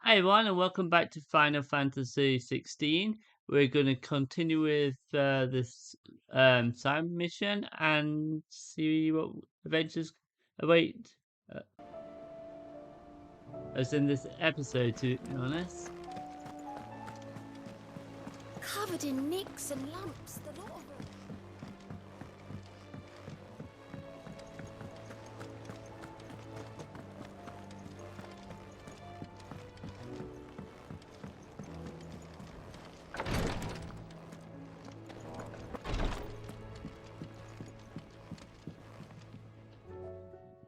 Hi everyone, and welcome back to Final Fantasy 16. We're going to continue with this side mission and see what adventures await us in this episode, to be honest. Covered in nicks and lumps, the lot of them.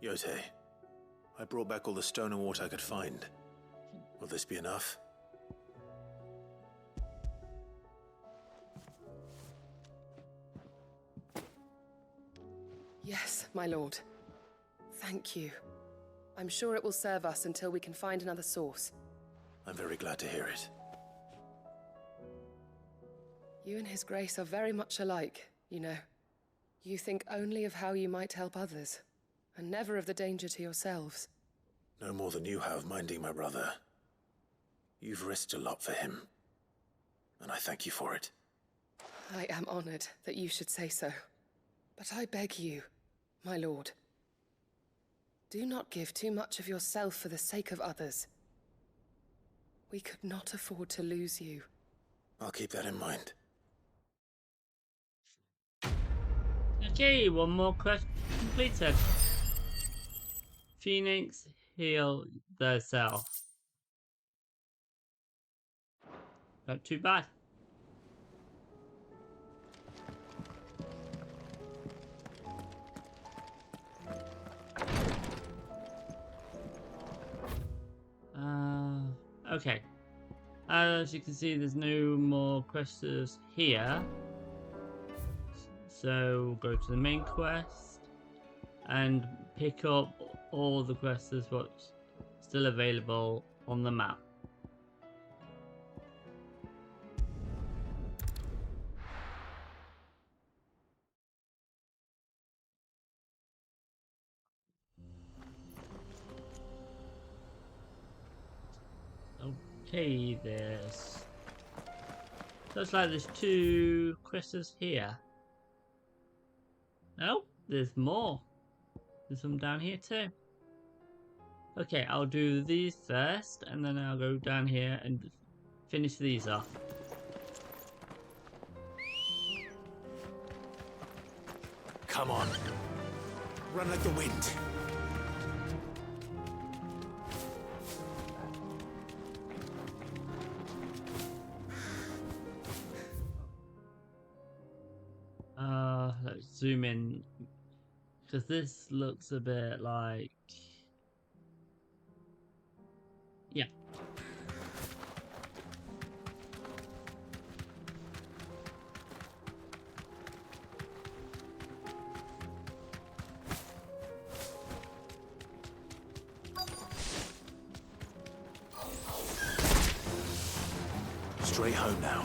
Yotei, I brought back all the stone and water I could find. Will this be enough? Yes, my lord. Thank you. I'm sure it will serve us until we can find another source. I'm very glad to hear it. You and His Grace are very much alike, you know. You think only of how you might help others, and never of the danger to yourselves. No more than you have minding my brother. You've risked a lot for him, and I thank you for it. I am honored that you should say so. But I beg you, my lord, do not give too much of yourself for the sake of others. We could not afford to lose you. I'll keep that in mind. Okay, one more quest completed. Phoenix heal thyself. Not too bad. Okay. As you can see, there's no more quests here. So go to the main quest and pick up all the quests what's still available on the map. Okay, looks like there's two quests here. No, there's more. There's some down here too. Okay, I'll do these first, and then I'll go down here and finish these off. Come on. Run like the wind. Let's zoom in, because this looks a bit like... Yeah. Straight home now.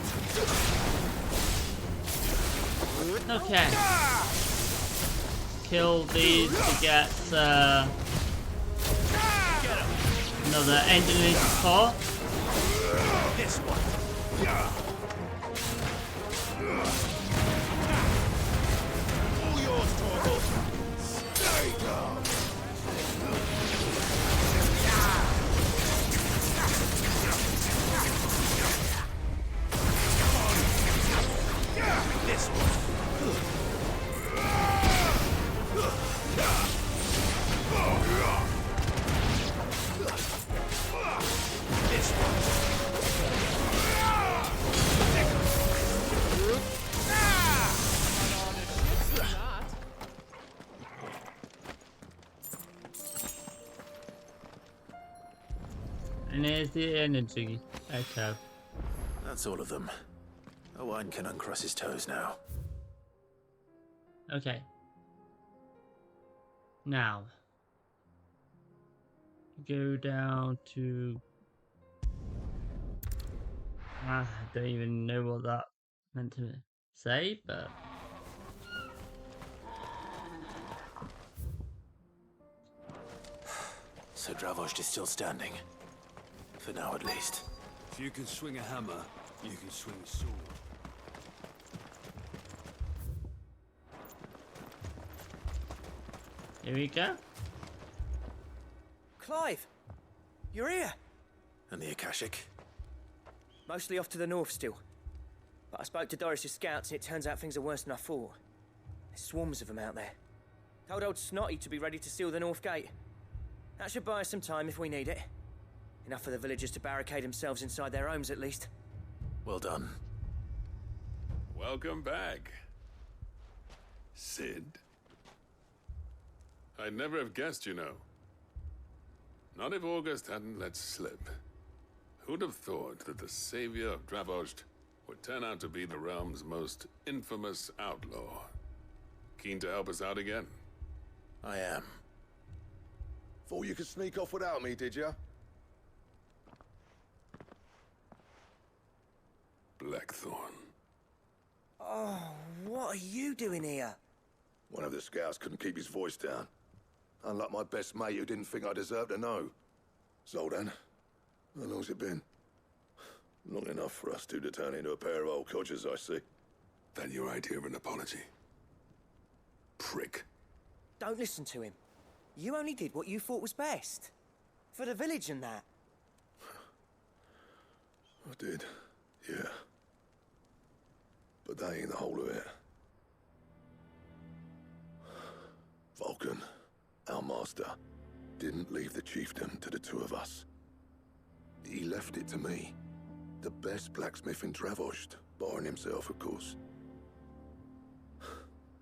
Okay. Kill these to get another engineering core. This one. All yours, Torgal. Stay down. This one. This one. And here's the energy echo. That's all of them. Owain can uncross his toes now. Okay. Now, go down to... I don't even know what that meant to say, but... So Dravost is still standing. For now, at least. If you can swing a hammer, you can swing a sword. Here we go. Clive! You're here! And the Akashic? Mostly off to the north still. But I spoke to Doris's scouts and it turns out things are worse than I thought. There's swarms of them out there. Told old Snotty to be ready to seal the north gate. That should buy us some time if we need it. Enough for the villagers to barricade themselves inside their homes at least. Well done. Welcome back, Cid. I'd never have guessed, you know. Not if August hadn't let slip. Who'd have thought that the savior of Dravost would turn out to be the realm's most infamous outlaw? Keen to help us out again? I am. Thought you could sneak off without me, did you? Blackthorn. Oh, what are you doing here? One of the scouts couldn't keep his voice down. Unlike my best mate who didn't think I deserved to know. Zoltan, how long's it been? Long enough for us two to turn into a pair of old codgers, I see. That your idea of an apology? Prick. Don't listen to him. You only did what you thought was best. For the village and that. I did, yeah. But that ain't the whole of it. Vulcan, our master, didn't leave the chiefdom to the two of us. He left it to me. The best blacksmith in Dravost, barring himself, of course.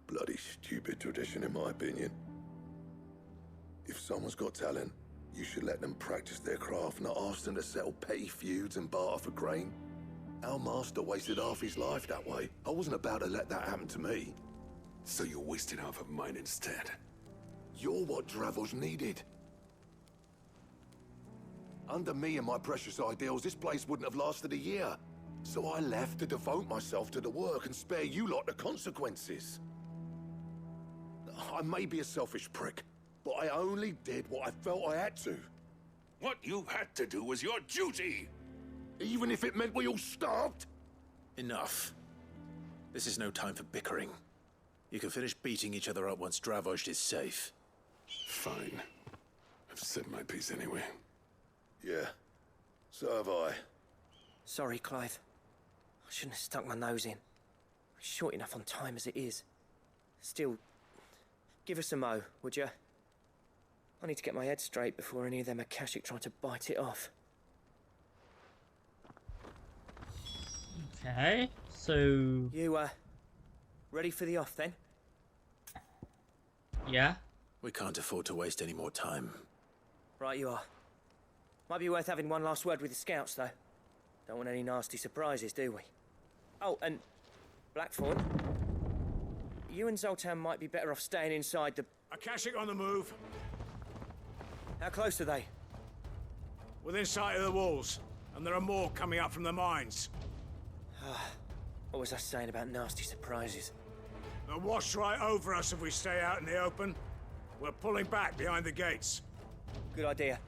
Bloody stupid tradition, in my opinion. If someone's got talent, you should let them practice their craft, not ask them to settle petty feuds and barter for grain. Our master wasted half his life that way. I wasn't about to let that happen to me. So you wasted half of mine instead. You're what Dravost needed. Under me and my precious ideals, this place wouldn't have lasted a year. So I left to devote myself to the work and spare you lot the consequences. I may be a selfish prick, but I only did what I felt I had to. What you had to do was your duty! Even if it meant we all starved? Enough. This is no time for bickering. You can finish beating each other up once Dravost is safe. Fine. I've said my piece anyway. Yeah, so have I. Sorry, Clive. I shouldn't have stuck my nose in. We're short enough on time as it is. Still, give us a mo, would you? I need to get my head straight before any of them Akashic try to bite it off. Okay, so You, ready for the off then? yeah. We can't afford to waste any more time. Right you are. Might be worth having one last word with the scouts, though. Don't want any nasty surprises, do we? Oh, and Blackthorn, you and Zoltan might be better off staying inside the... Akashic on the move. How close are they? Within sight of the walls. And there are more coming up from the mines. What was I saying about nasty surprises? They'll wash right over us if we stay out in the open. We're pulling back behind the gates. Good idea.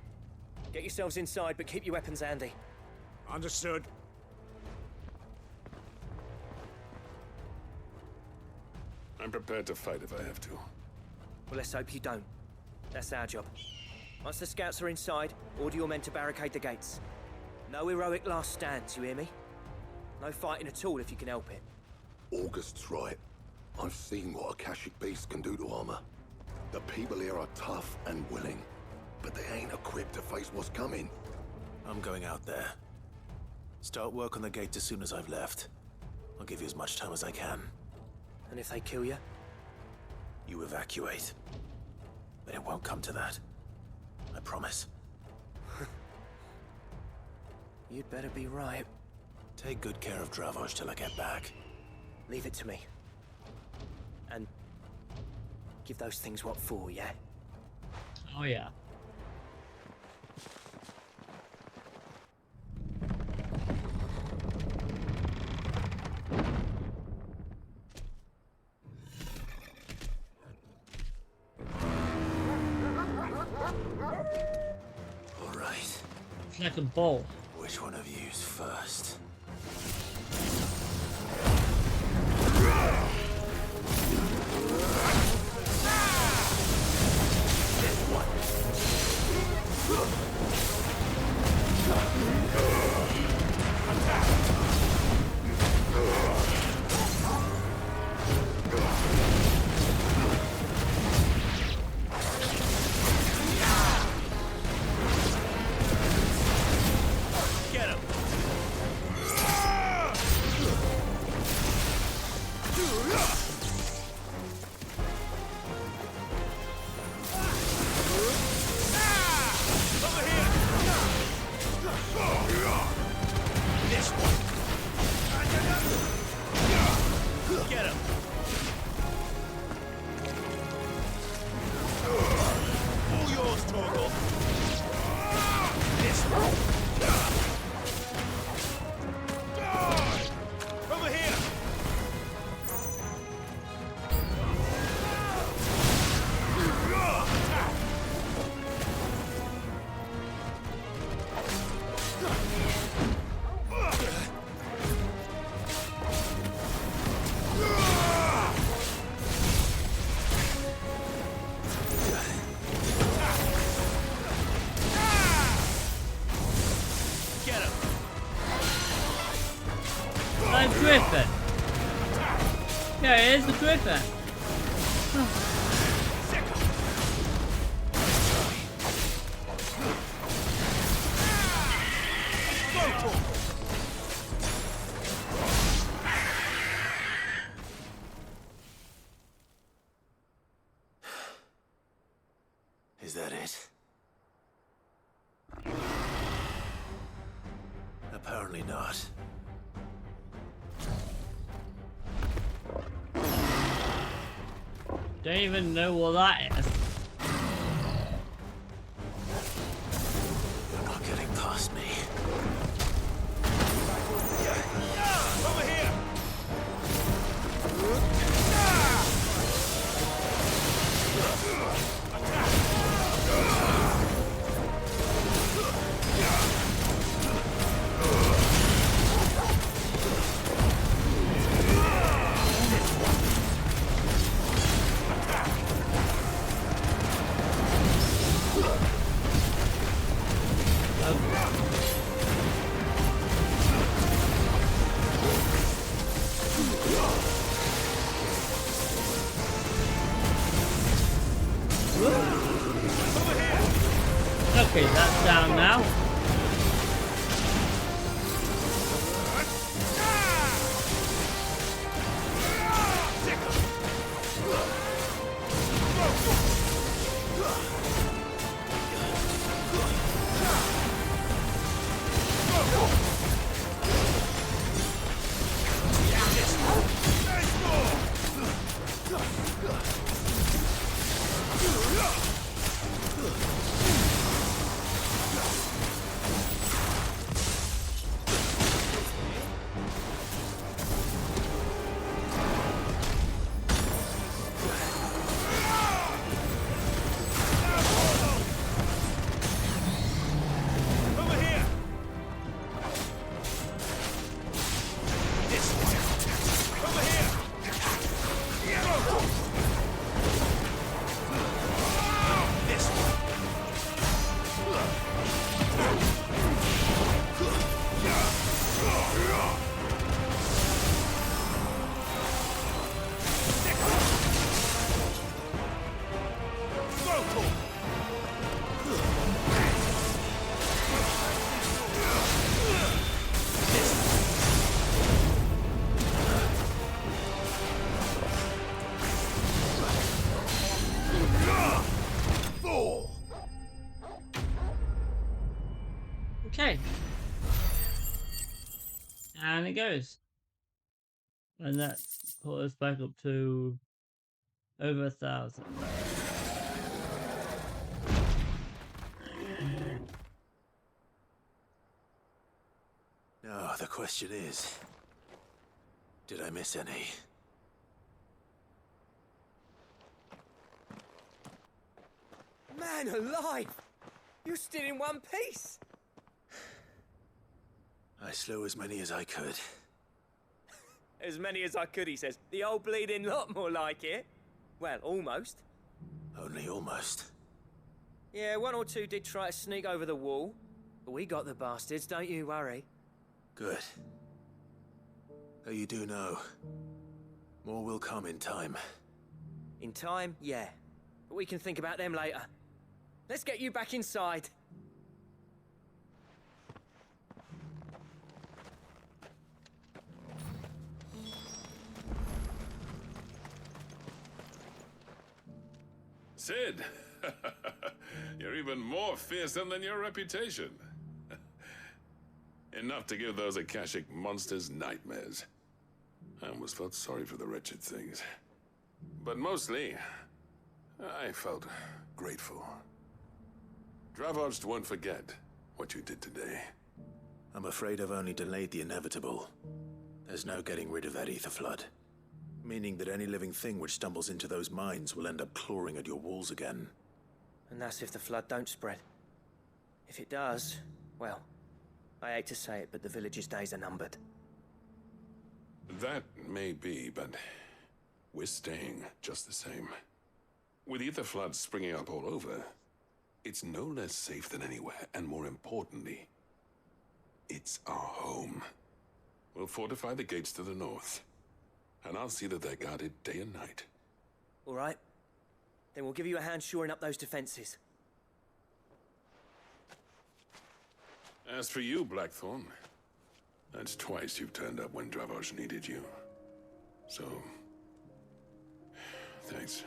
Get yourselves inside, but keep your weapons handy. Understood. I'm prepared to fight if I have to. Well, let's hope you don't. That's our job. Once the scouts are inside, order your men to barricade the gates. No heroic last stands, you hear me? No fighting at all if you can help it. August's right. I've seen what Akashic beasts can do to armor. The people here are tough and willing, but they ain't equipped to face what's coming. I'm going out there. Start work on the gate as soon as I've left. I'll give you as much time as I can. And if they kill you? You evacuate. But it won't come to that. I promise. You'd better be right. Take good care of Dravost till I get back. Leave it to me. And give those things what for, yeah? Oh yeah. All right. Looks like a ball. Which one of you's first? Get him! Over here! This one! Get him! All yours, Torgal! This one! Over here! Get him! I'm Griffin. Yeah, it is the Griffin. Is that it? Apparently not. Don't even know what that is. You're not getting past me. Over here! Okay, that's down now. Over here! This one! Over here! This one! Okay. And it goes. And that put us back up to over 1,000. Now, the question is, did I miss any? Man alive! You're still in one piece! I slew as many as I could. As many as I could, he says. The old bleeding lot, more like it. Well, almost. Only almost. Yeah, one or two did try to sneak over the wall. But we got the bastards, don't you worry. Good. Though you do know, more will come in time. In time, yeah. But we can think about them later. Let's get you back inside. Cid! You're even more fearsome than your reputation. Enough to give those Akashic monsters nightmares. I almost felt sorry for the wretched things. But mostly, I felt grateful. Dravoged won't forget what you did today. I'm afraid I've only delayed the inevitable. There's no getting rid of that ether flood. Meaning that any living thing which stumbles into those mines will end up clawing at your walls again. And that's if the flood don't spread. If it does, well, I hate to say it, but the village's days are numbered. That may be, but we're staying just the same. With ether floods springing up all over, it's no less safe than anywhere, and more importantly, it's our home. We'll fortify the gates to the north, and I'll see that they're guarded day and night. All right. Then we'll give you a hand shoring up those defenses. As for you, Blackthorn, that's twice you've turned up when Dravos needed you. So, thanks.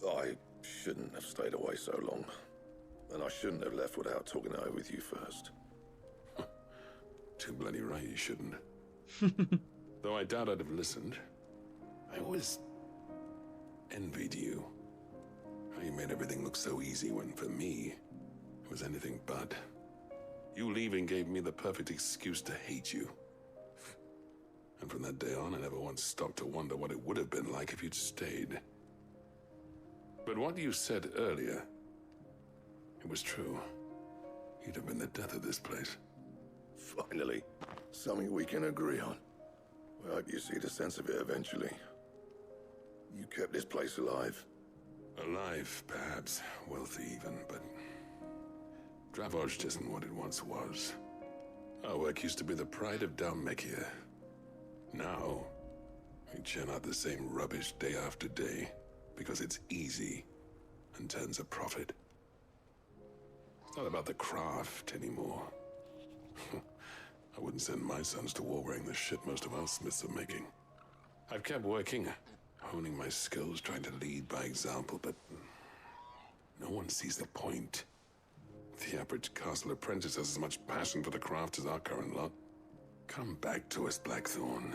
I shouldn't have stayed away so long. And I shouldn't have left without talking it over with you first. Too bloody right you shouldn't. Though I doubt I'd have listened. I always envied you. How you made everything look so easy when, for me, it was anything but. You leaving gave me the perfect excuse to hate you. And from that day on, I never once stopped to wonder what it would have been like if you'd stayed. But what you said earlier, it was true. You'd have been the death of this place. Finally, something we can agree on. I hope you see the sense of it eventually. You kept this place alive. Alive, perhaps. Wealthy even, but Dravoged isn't what it once was. Our work used to be the pride of Dhalmekia. Now, we churn out the same rubbish day after day because it's easy and turns a profit. It's not about the craft anymore. I wouldn't send my sons to war wearing the shit most of our smiths are making. I've kept working, honing my skills, trying to lead by example, but no one sees the point. The average castle apprentice has as much passion for the craft as our current lot. Come back to us, Blackthorn.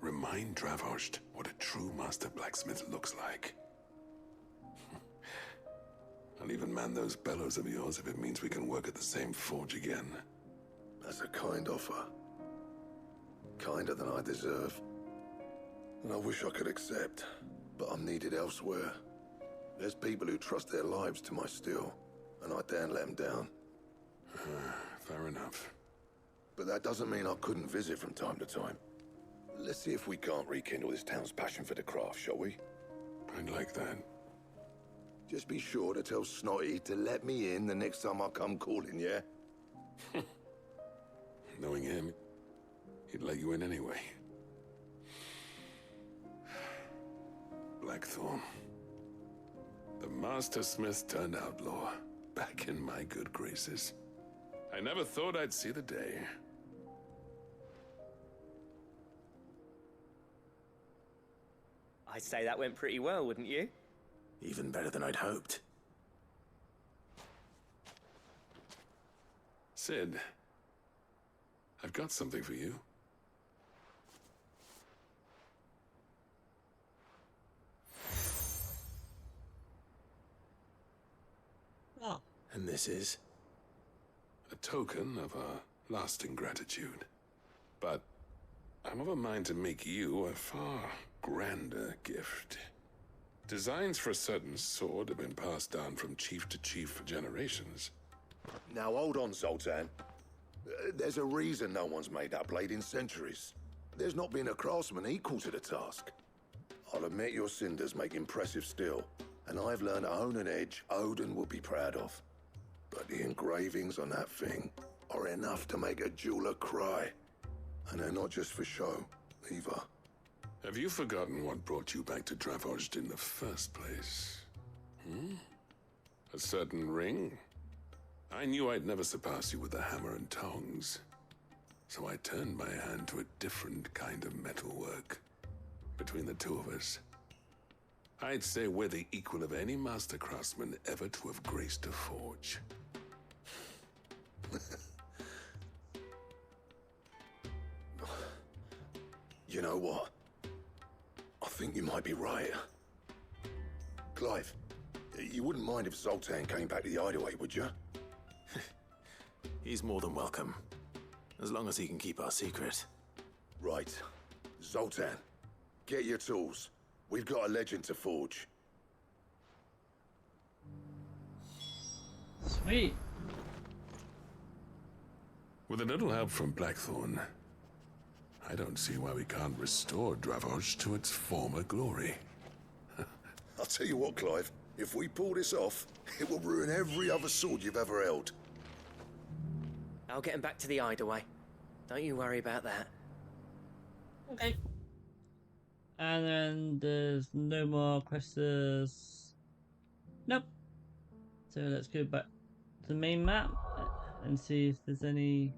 Remind Dravoged what a true master blacksmith looks like. I'll even man those bellows of yours if it means we can work at the same forge again. That's a kind offer. Kinder than I deserve. And I wish I could accept, but I'm needed elsewhere. There's people who trust their lives to my steel, and I daren't let them down. Fair enough. But that doesn't mean I couldn't visit from time to time. Let's see if we can't rekindle this town's passion for the craft, shall we? I'd like that. Just be sure to tell Snotty to let me in the next time I come calling, yeah? Knowing him, he'd let you in anyway. Blackthorn. The Master Smith turned outlaw, back in my good graces. I never thought I'd see the day. I'd say that went pretty well, wouldn't you? Even better than I'd hoped. Cid, I've got something for you. Oh. And this is? A token of our lasting gratitude. But I'm of a mind to make you a far grander gift. Designs for a certain sword have been passed down from chief to chief for generations. Now hold on, Zoltan. There's a reason no one's made that blade in centuries. There's not been a craftsman equal to the task. I'll admit your cinders make impressive steel, and I've learned to own an edge Odin will be proud of. But the engravings on that thing are enough to make a jeweler cry. And they're not just for show, either. Have you forgotten what brought you back to Dravozd in the first place? A certain ring? I knew I'd never surpass you with the hammer and tongs. So I turned my hand to a different kind of metalwork. Between the two of us, I'd say we're the equal of any master craftsman ever to have graced a forge. You know what? I think you might be right. Clive, you wouldn't mind if Zoltan came back to the Hideaway, would you? He's more than welcome. As long as he can keep our secret. Right. Zoltan, get your tools. We've got a legend to forge. Sweet. With a little help from Blackthorn, I don't see why we can't restore Dravozd to its former glory. I'll tell you what, Clive. If we pull this off, it will ruin every other sword you've ever held. I'll get him back to the Hideaway. Don't you worry about that. Okay. And then there's no more quests. Nope. So let's go back to the main map and see if there's any.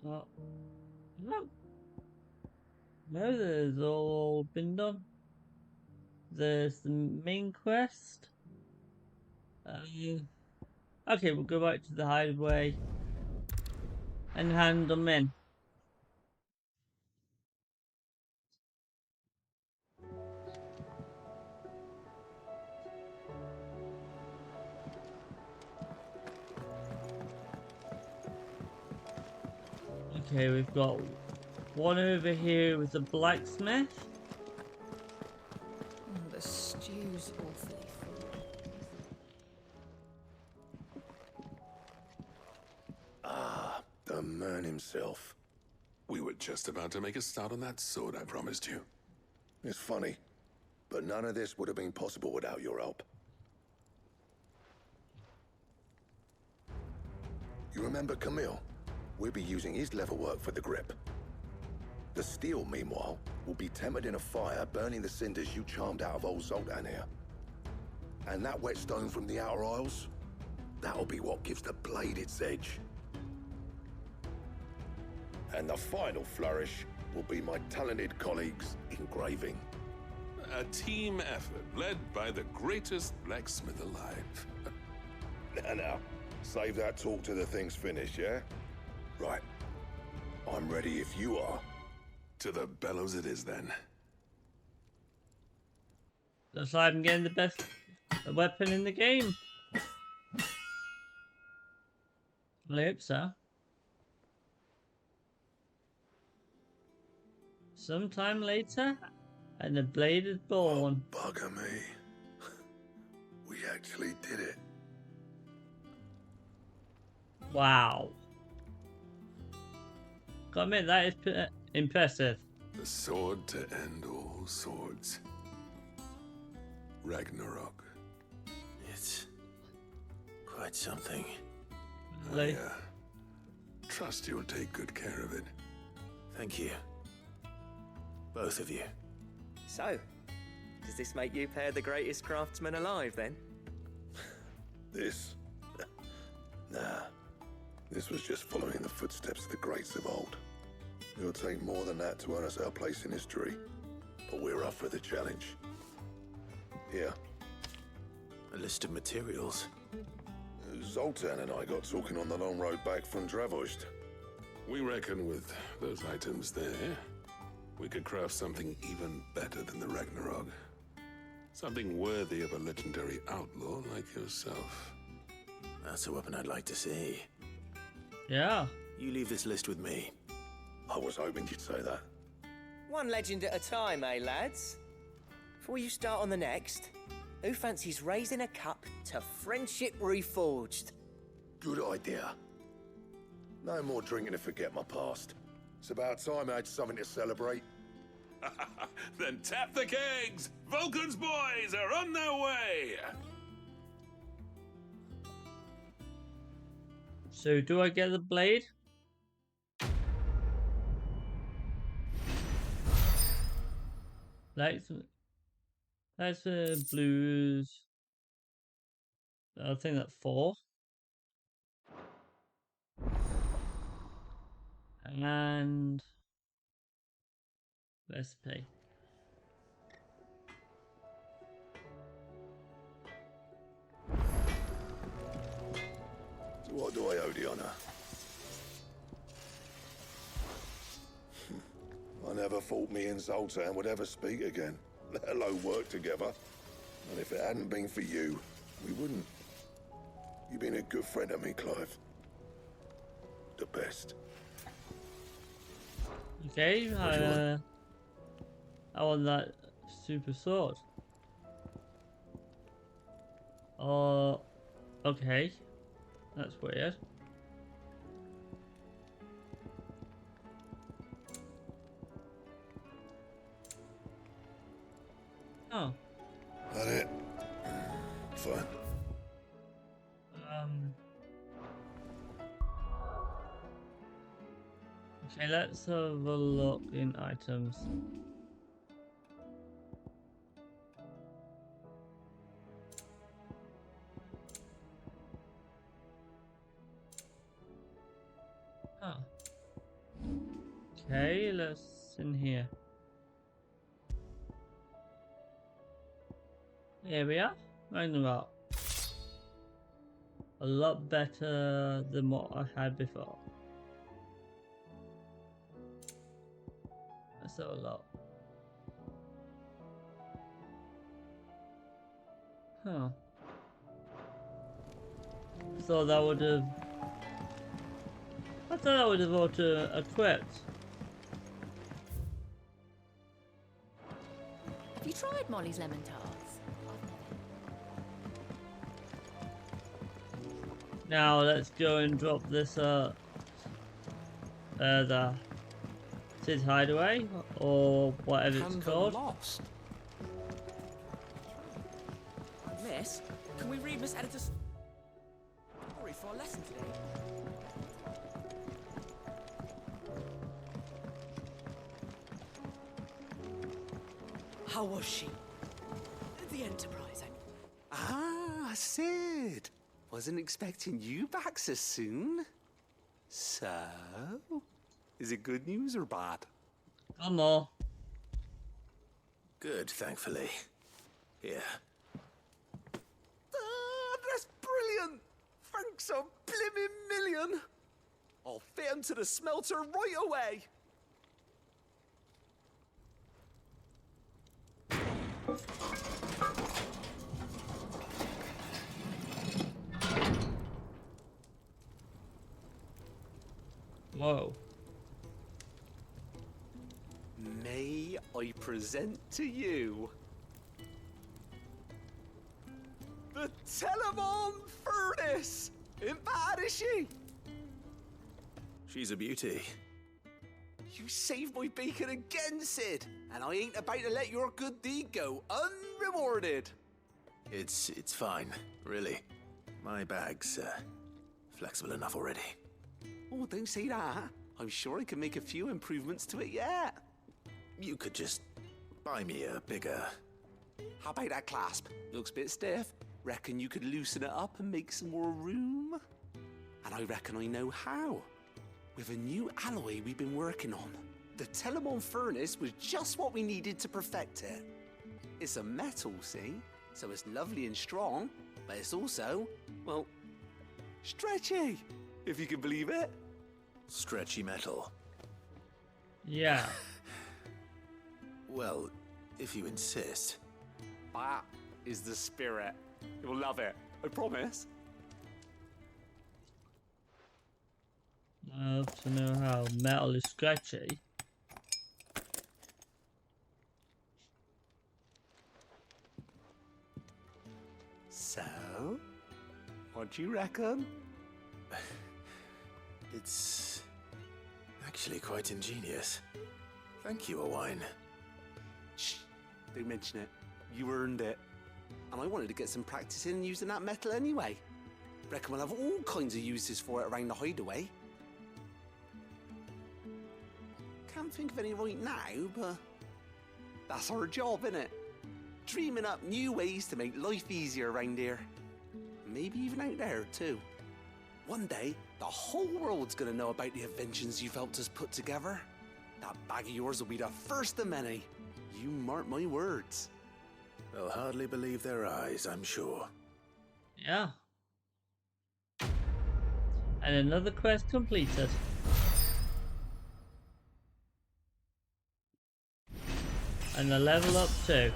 Oh. No. No, there's all been done. There's the main quest. Okay, we'll go back to the hideaway and hand them in. Okay, we've got one over here with the blacksmith. Oh, the stew's awfully full. Ah, the man himself. We were just about to make a start on that sword I promised you. It's funny, but none of this would have been possible without your help. You remember Camille? We'll be using his leatherwork for the grip. The steel, meanwhile, will be tempered in a fire, burning the cinders you charmed out of old Zoltan here. And that whetstone from the Outer Isles, that'll be what gives the blade its edge. And the final flourish will be my talented colleagues' engraving. A team effort led by the greatest blacksmith alive. Now, save that talk till the thing's finished, yeah? Right. I'm ready if you are. To the bellows it is then. Looks like I'm getting the best weapon in the game. I hope so. Sometime later, and the blade is born. Oh, bugger me. We actually did it. Wow. Gotta admit, that is impressive. The sword to end all swords. Ragnarok. It's quite something. Like, Trust you'll take good care of it. Thank you. Both of you. So, does this make you pair the greatest craftsman alive, then? This? Nah. This was just following the footsteps of the greats of old. It'll take more than that to earn us our place in history. But we're up for the challenge. Here. A list of materials. Zoltan and I got talking on the long road back from Dravozd. We reckon with those items there, we could craft something even better than the Ragnarok. Something worthy of a legendary outlaw like yourself. That's a weapon I'd like to see. yeah. You leave this list with me. I was hoping you'd say that. One legend at a time, eh, lads? Before you start on the next, who fancies raising a cup to Friendship Reforged? Good idea. No more drinking to forget my past. It's about time I had something to celebrate. Then tap the kegs! Vulcan's boys are on their way! So do I get the blade? That's blues. I think that's 4. And recipe. What do I owe the honor? I never thought me and Zoltan would ever speak again, let alone work together. And if it hadn't been for you, we wouldn't. You've been a good friend of me, Clive. The best. Okay, I want that super sword. Oh, okay. That's weird. Oh. That it? Fine. Okay, let's have a look in items. Oh. Okay, let's in here. Here we are. Ragnarok. A lot better than what I had before. That's a lot. Huh. So that would have. I thought that would have auto-equipped. Have you tried Molly's lemon tarts? Now let's go and drop this the Sid's Hideaway or whatever it's called. Lost. Miss, can we read Miss Editor's story for our lesson today? How was she? The Enterprise, I mean. Ah, Sid. Wasn't expecting you back so soon. So, is it good news or bad? Come on. Good, thankfully. Here. Ah, that's brilliant. Thanks a blimmin' million. I'll fit him to the smelter right away. Whoa. May I present to you the Telemon Furnace? Ain't bad, is she? She's a beauty. You saved my bacon again, Sid, and I ain't about to let your good deed go unrewarded. It's fine, really. My bag's flexible enough already. Oh, don't say that. I'm sure I can make a few improvements to it yet. You could just buy me a bigger... How about that clasp? Looks a bit stiff. Reckon you could loosen it up and make some more room? And I reckon I know how. With a new alloy we've been working on. The Telemon Furnace was just what we needed to perfect it. It's a metal, see? So it's lovely and strong, but it's also, well, stretchy, if you can believe it. Stretchy metal. Yeah. Well, if you insist. That is the spirit. You'll love it, I promise. I have to know how metal is scratchy. So, what do you reckon? It's actually quite ingenious. Thank you, Owain. Shh, don't mention it. You earned it. And I wanted to get some practice in using that metal anyway. Reckon we'll have all kinds of uses for it around the hideaway. Can't think of any right now, but that's our job, innit? Dreaming up new ways to make life easier around here. Maybe even out there, too. One day, the whole world's gonna know about the inventions you've helped us put together. That bag of yours will be the first of many. You mark my words. They'll hardly believe their eyes, I'm sure. Yeah. And another quest completed. And a level up too.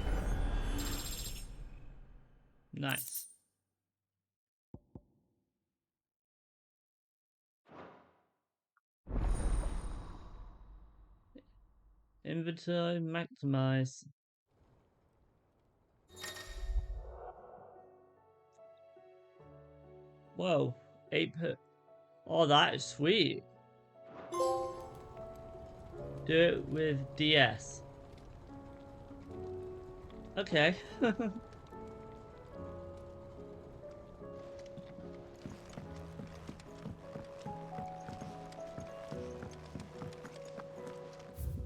Nice. Inventory maximize. Whoa, 8 per. Oh, that is sweet. Do it with DS. Okay.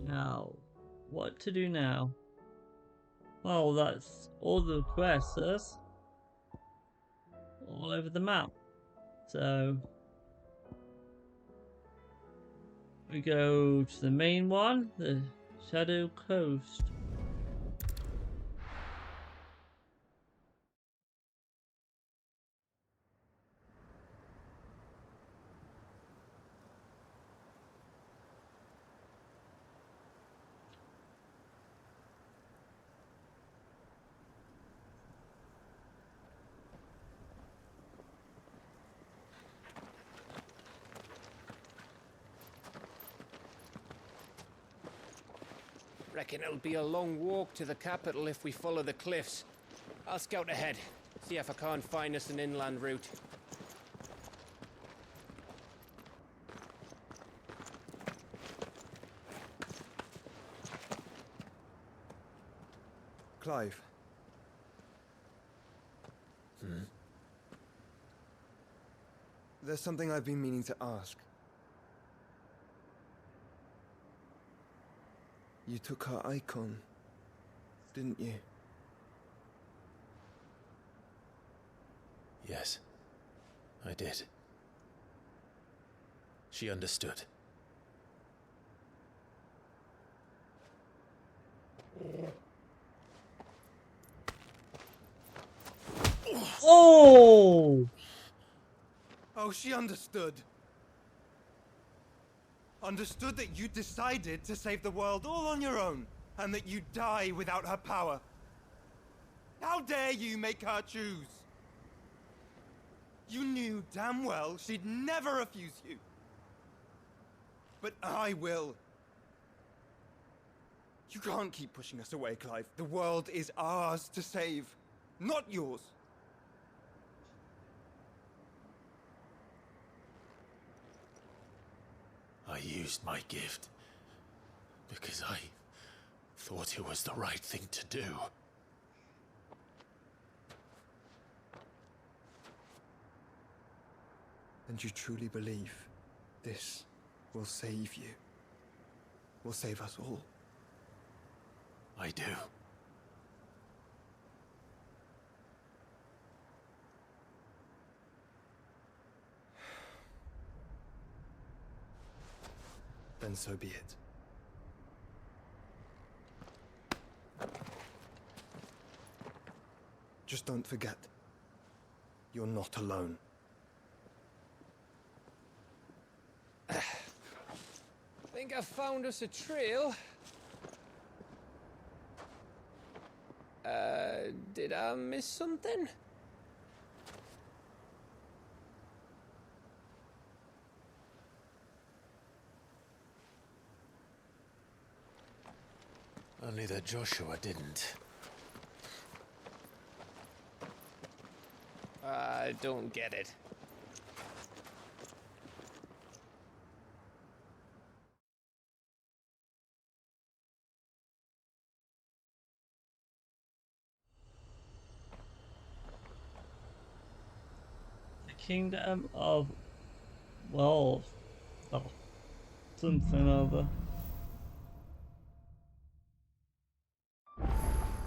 Now, what to do now? Well, that's all the quests all over the map. So we go to the main one, the Shadow Coast. Reckon it'll be a long walk to the capital if we follow the cliffs. I'll scout ahead, see if I can't find us an inland route. Clive. There's something I've been meaning to ask. You took her icon, didn't you? Yes, I did. She understood. Oh! Oh, she understood. Understood that you decided to save the world all on your own, and that you'd die without her power. How dare you make her choose? You knew damn well she'd never refuse you. But I will. You can't keep pushing us away, Clive. The world is ours to save, not yours. I used my gift because I thought it was the right thing to do. And you truly believe this will save you? Will save us all? I do. Then so be it. Just don't forget, you're not alone. Think I found us a trail. Did I miss something? Only that Joshua didn't. I don't get it. Kingdom of Wolves. Oh, something over.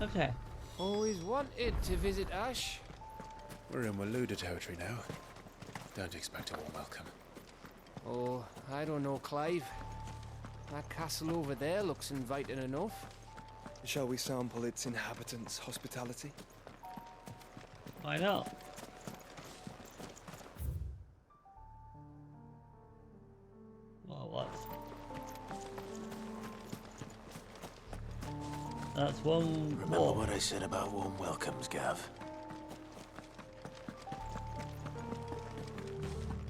Okay. Always wanted to visit Ash. We're in Waluda territory now. Don't expect a warm welcome. Oh, I don't know, Clive. That castle over there looks inviting enough. Shall we sample its inhabitants' hospitality? Why not? Well, what? That's one. Remember what I said about warm welcomes, Gav?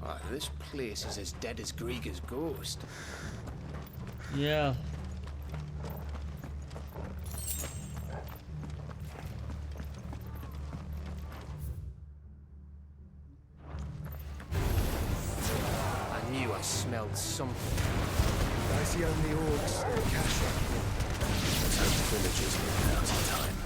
Oh, this place is as dead as Greagor's ghost. Yeah. I knew I smelled something. I see only orcs and Kasha. Let's hope the villagers move out in time.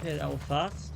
Okay, that was fast.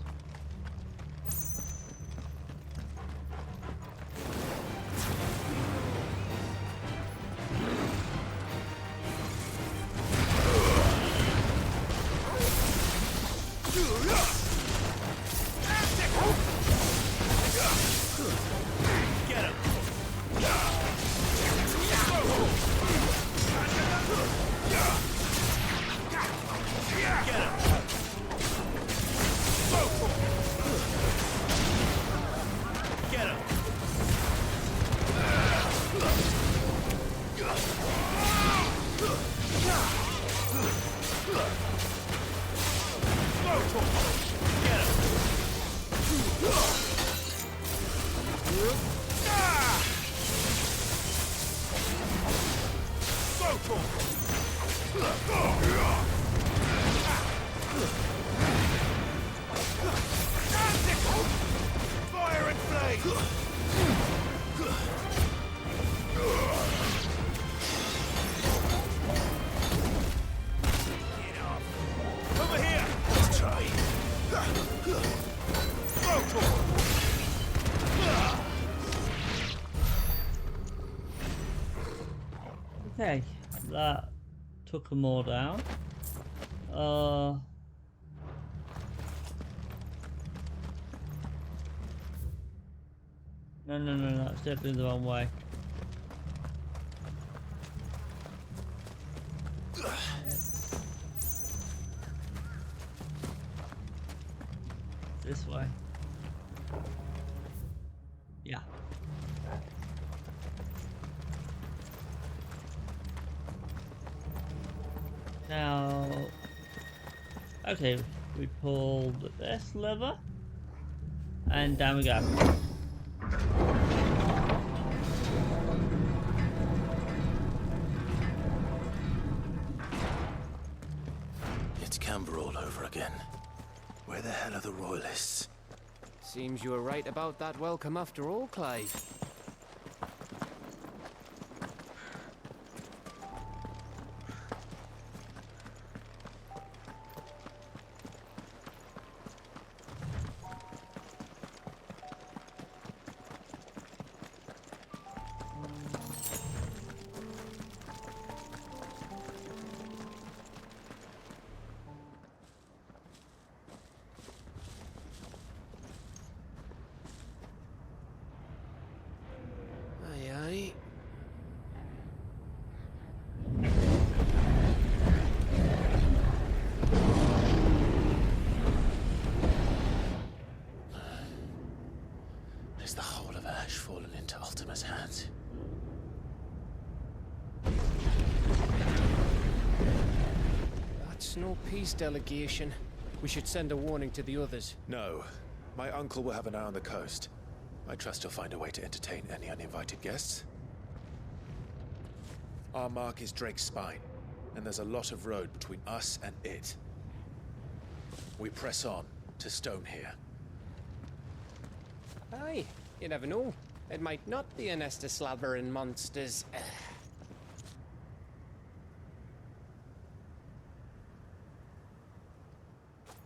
Fire and flame! Over here! Let's try. Okay, that took them all down. No, that's definitely the wrong way. This way. Yeah. Now, okay, we pull this lever, and down we go. It's Camber all over again. Where the hell are the royalists? Seems you were right about that welcome after all, Clive. Is the whole of Ash fallen into Ultima's hands? That's no peace delegation. We should send a warning to the others. No. My uncle will have an eye on the coast. I trust he'll find a way to entertain any uninvited guests. Our mark is Drake's Spine, and there's a lot of road between us and it. We press on to Stone here. Aye, you never know. It might not be a nest of slabbering monsters.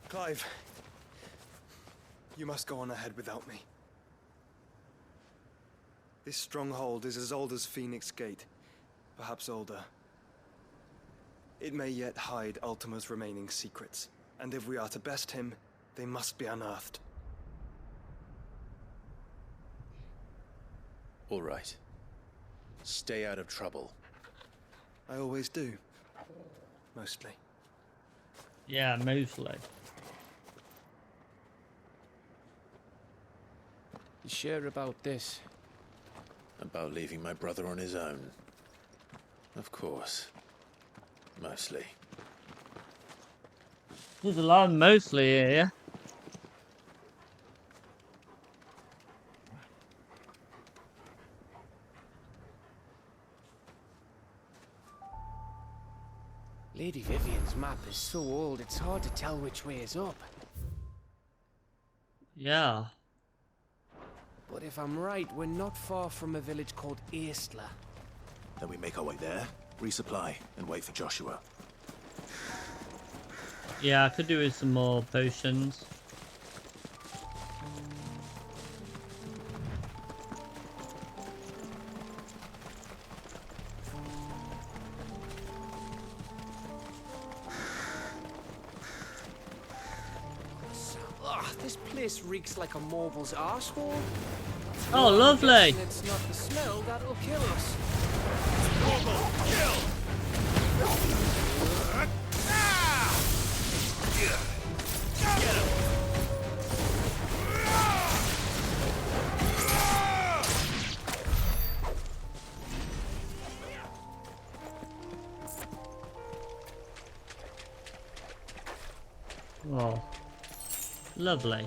Clive, you must go on ahead without me. This stronghold is as old as Phoenix Gate, perhaps older. It may yet hide Ultima's remaining secrets, and if we are to best him, they must be unearthed. All right. Stay out of trouble. I always do. Mostly. Yeah, mostly. You sure about this? About leaving my brother on his own. Of course. Mostly. There's a lot of mostly here. Lady Vivian's map is so old, it's hard to tell which way is up. Yeah. But if I'm right, we're not far from a village called Aistla. Then we make our way there, resupply, and wait for Joshua. Yeah, I could do with some more potions. Ugh, this place reeks like a moble's arsehole. Oh, lovely! It's not the smell that'll kill us. Oh, lovely.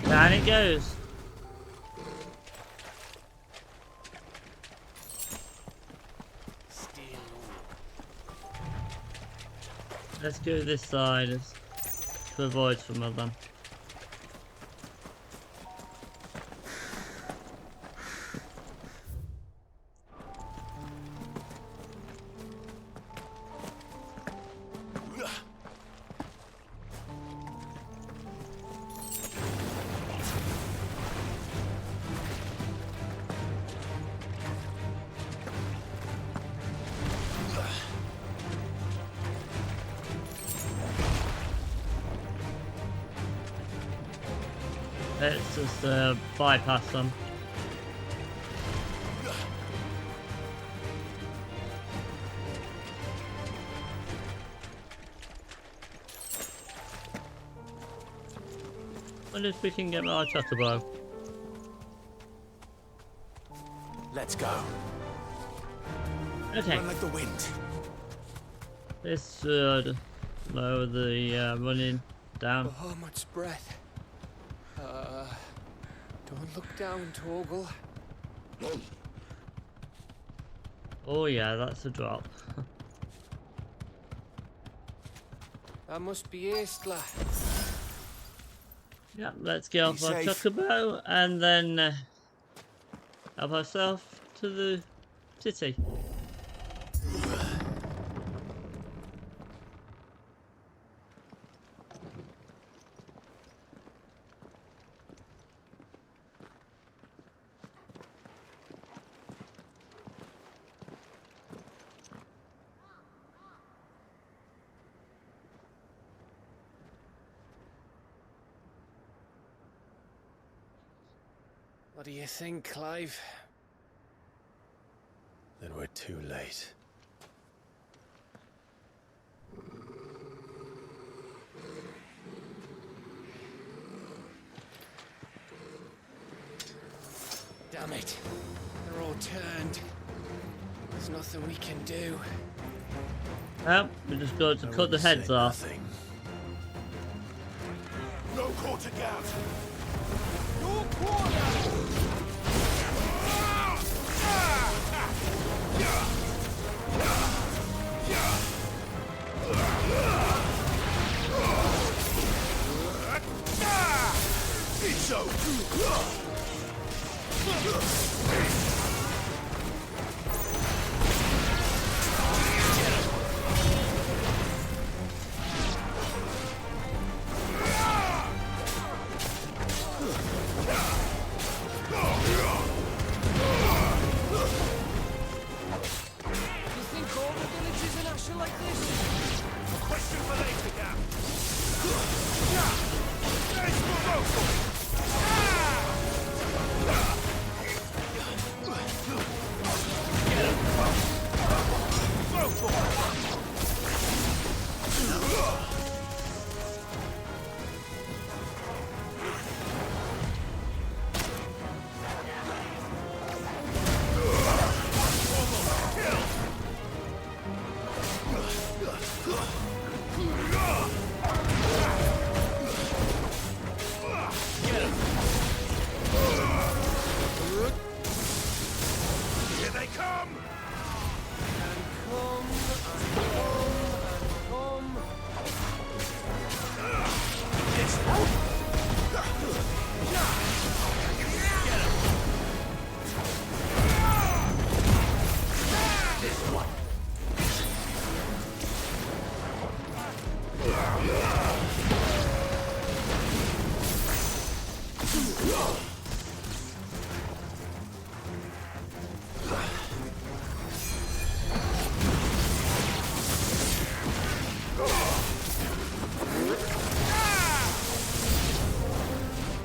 Down it goes. Let's go this side to avoid some of them. Let's just bypass them. Wonder if we can get our chatterbow. Let's go. Okay. Run like the wind. This should lower the running down. Oh, much breath. Don't look down, Torgal. Oh yeah, that's a drop. That must be Aistla. Yeah, let's get off Be our safe. chocobo and then help ourselves to the city. What do you think, Clive? Then we're too late. Damn it. They're all turned. There's nothing we can do. Well, we just got to I cut the wouldn't heads say off. nothing. No quarter out. No quarter! You think all the villages in Asher like this? Question for later, Gap. Here they come!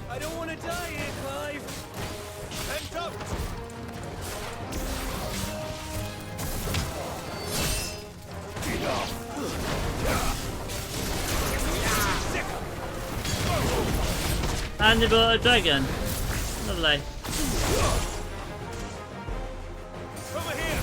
I don't want to die here, Clive. Then don't! And they brought a dragon. Lovely. Over here!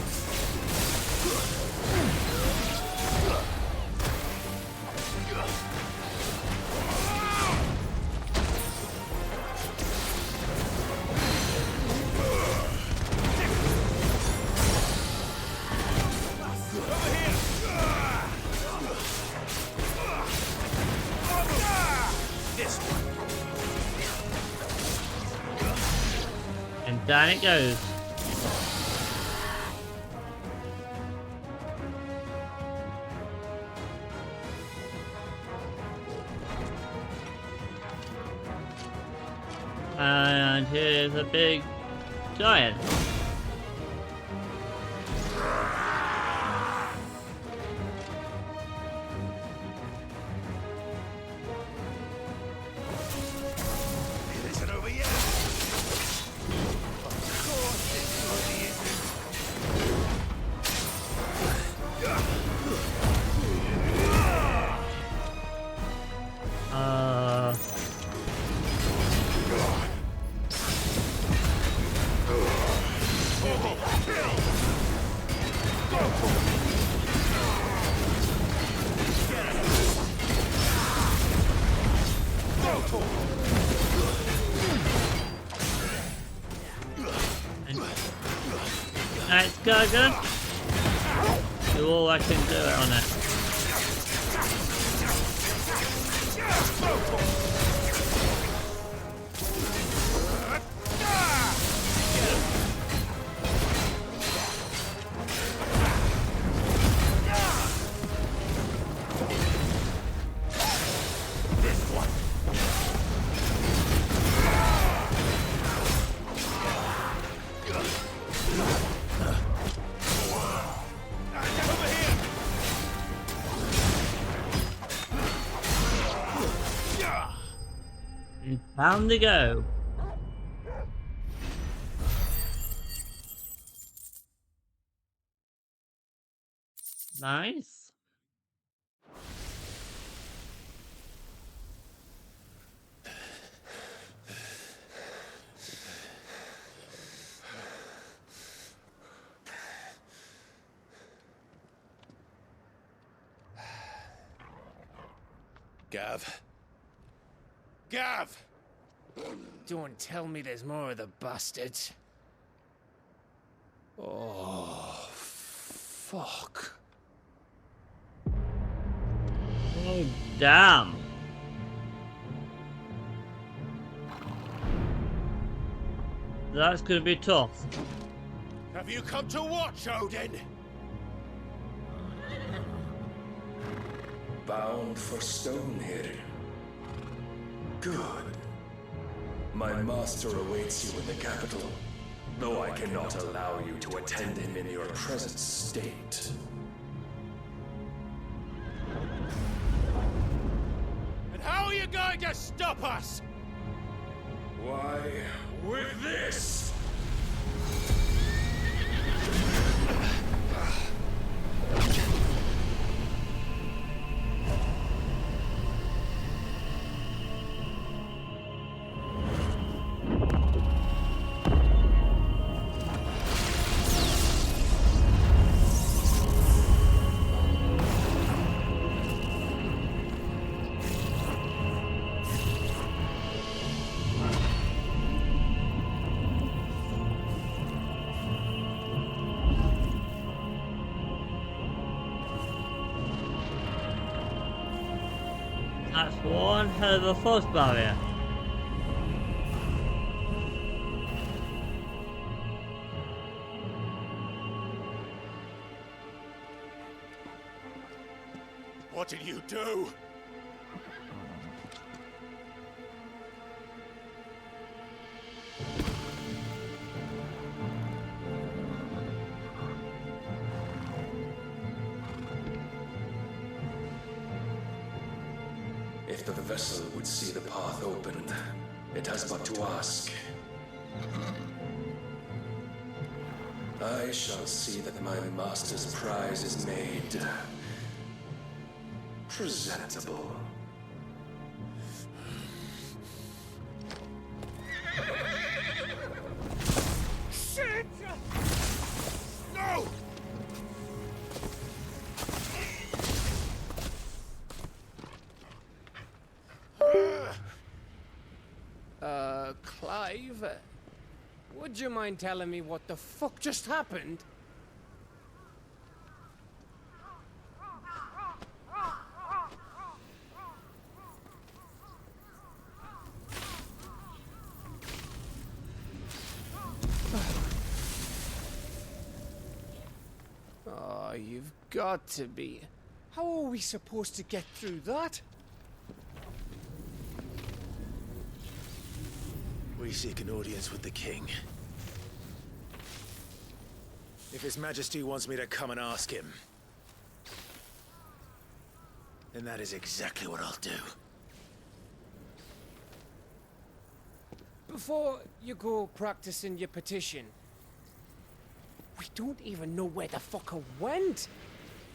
And down it goes. And here's a big giant. It isn't over yet! Of course it bloody isn't! Gargan. Do all I can do on it. Time to go. Nice. Gav. Gav! Don't tell me there's more of the bastards. Oh, fuck. Oh, damn. That's gonna be tough. Have you come to watch, Odin? Bound for Stonehill. Good. My master awaits you in the capital, though I cannot allow you to attend him in your present state. And how are you going to stop us? Why, with this! That's one hell of a force barrier. What did you do? If the vessel would see the path opened, it has but to ask. I shall see that my master's prize is made presentable. Shit! No! Clive? Would you mind telling me what the fuck just happened? Oh, you've got to be. How are we supposed to get through that? We seek an audience with the king. If His Majesty wants me to come and ask him, then that is exactly what I'll do. Before you go practicing your petition, we don't even know where the fucker went.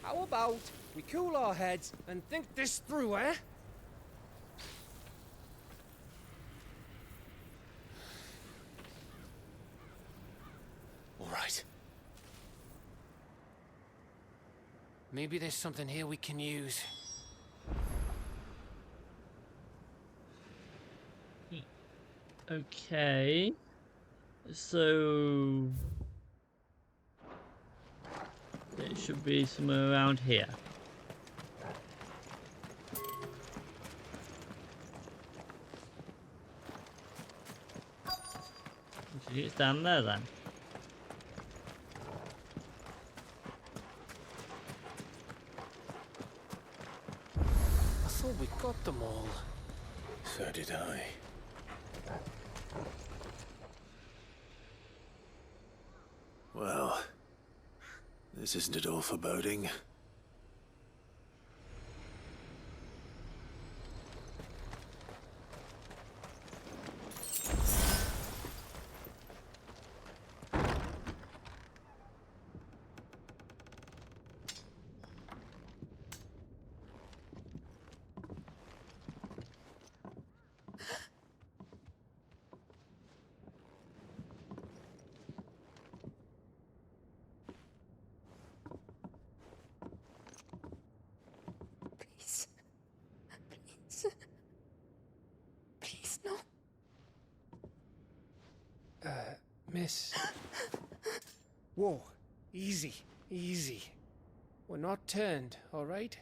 How about we cool our heads and think this through, eh? All right. Maybe there's something here we can use. Okay. So It should be somewhere around here. It's down there then. I thought we got them all. So did I. Well, this isn't at all foreboding. Please. Please. Please, no. Miss. Whoa. Easy. Easy. We're not turned, alright?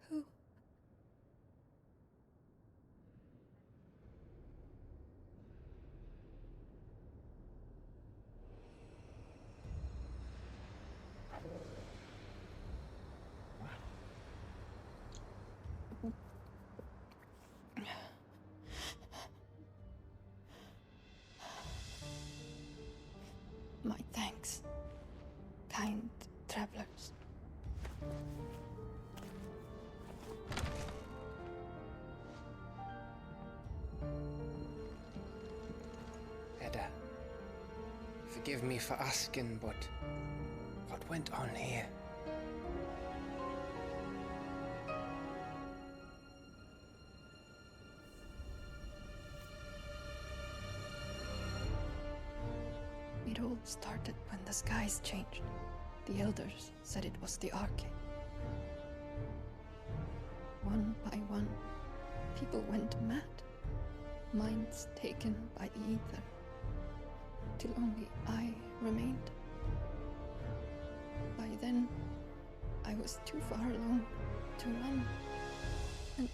Who? My thanks, kind travelers. Edda, forgive me for asking, but what went on here? It all started when the skies changed. The elders said it was the Arche. One by one, people went mad. Minds taken by the ether. Till only I remained. By then, I was too far along to run. And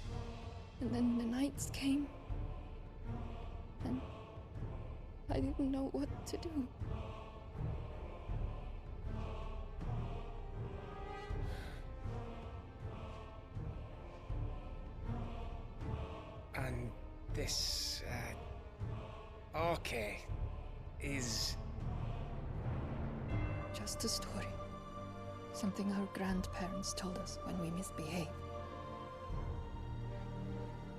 then the nights came. And I didn't know what to do. And this, Arche is... Just a story. Something our grandparents told us when we misbehaved.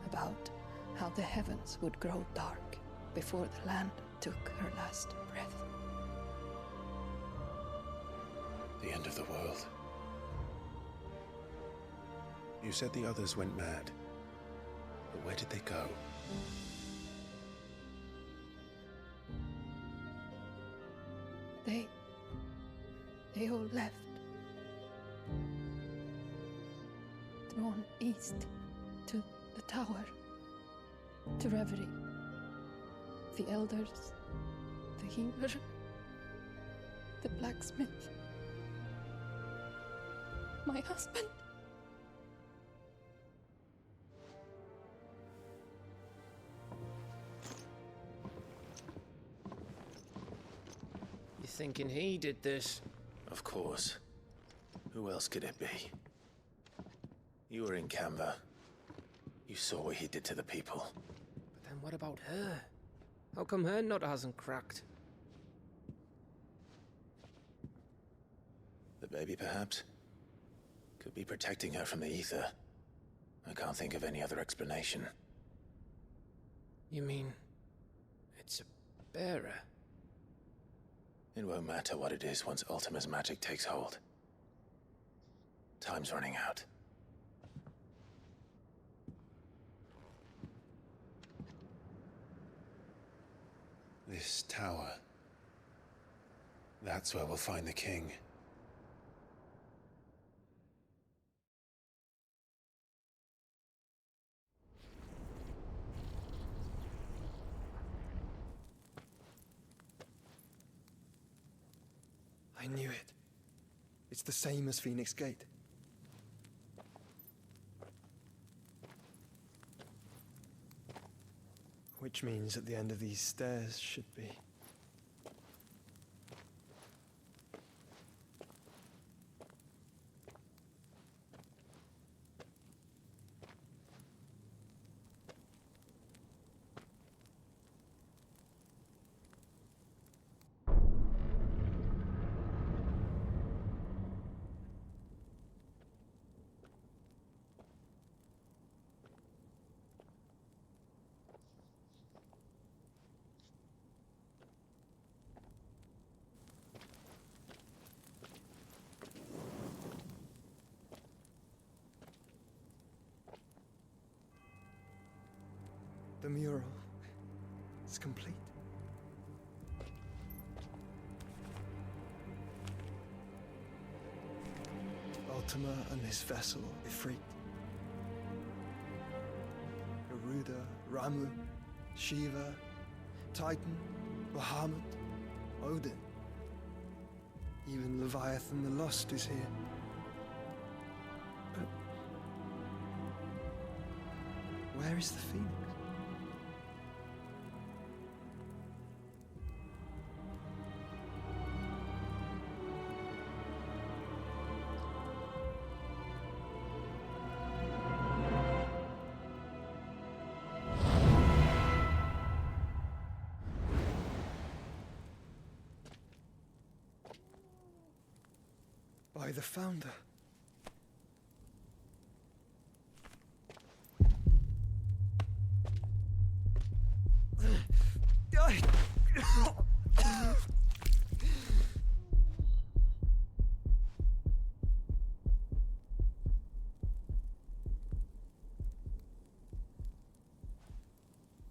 About how the heavens would grow dark before the land took her last breath. The end of the world. You said the others went mad. But where did they go? They all left. Drawn east to the tower, to Reverie. The elders, the healer, the blacksmith, my husband. You thinking he did this? Of course. Who else could it be? You were in Canva. You saw what he did to the people. But then what about her? How come her nut hasn't cracked? The baby, perhaps? Could be protecting her from the ether. I can't think of any other explanation. You mean... it's a bearer? It won't matter what it is once Ultima's magic takes hold. Time's running out. This tower. That's where we'll find the king. I knew it. It's the same as Phoenix Gate. Which means at the end of these stairs should be... The mural is complete. Ultima and his vessel, Ifrit. Garuda, Ramu, Shiva, Titan, Bahamut, Odin. Even Leviathan the Lost is here. But where is the Phoenix? By the Founder.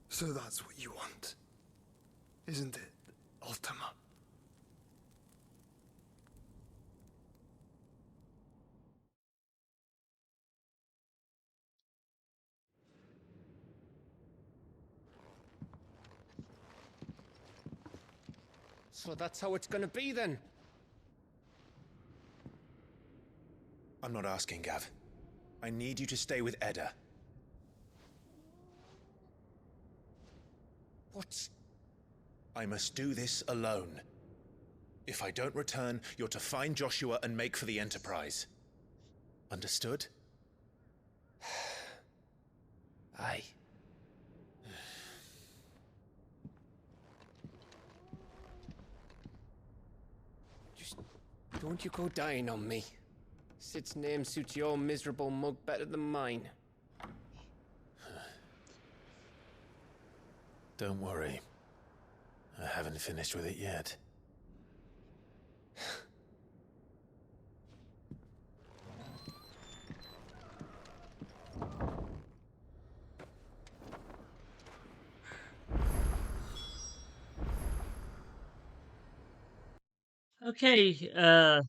So that's what you want, isn't it, Ultima? So that's how it's gonna be then? I'm not asking, Gav. I need you to stay with Edda. What? I must do this alone. If I don't return, you're to find Joshua and make for the Enterprise. Understood? Aye. Just don't you go dying on me. Sid's name suits your miserable mug better than mine. Don't worry. I haven't finished with it yet. Okay,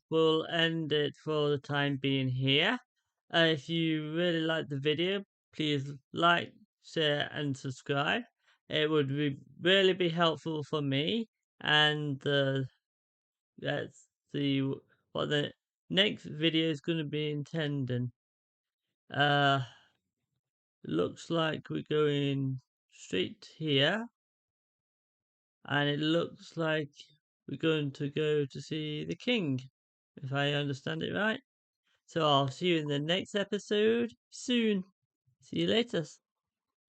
we'll end it for the time being here. If you really like the video, please like, share, and subscribe. It would really be helpful for me. And let's see what the next video is going to be intending. Looks like we're going straight here. And it looks like we're going to go to see the king, if I understand it right. So I'll see you in the next episode soon. See you later.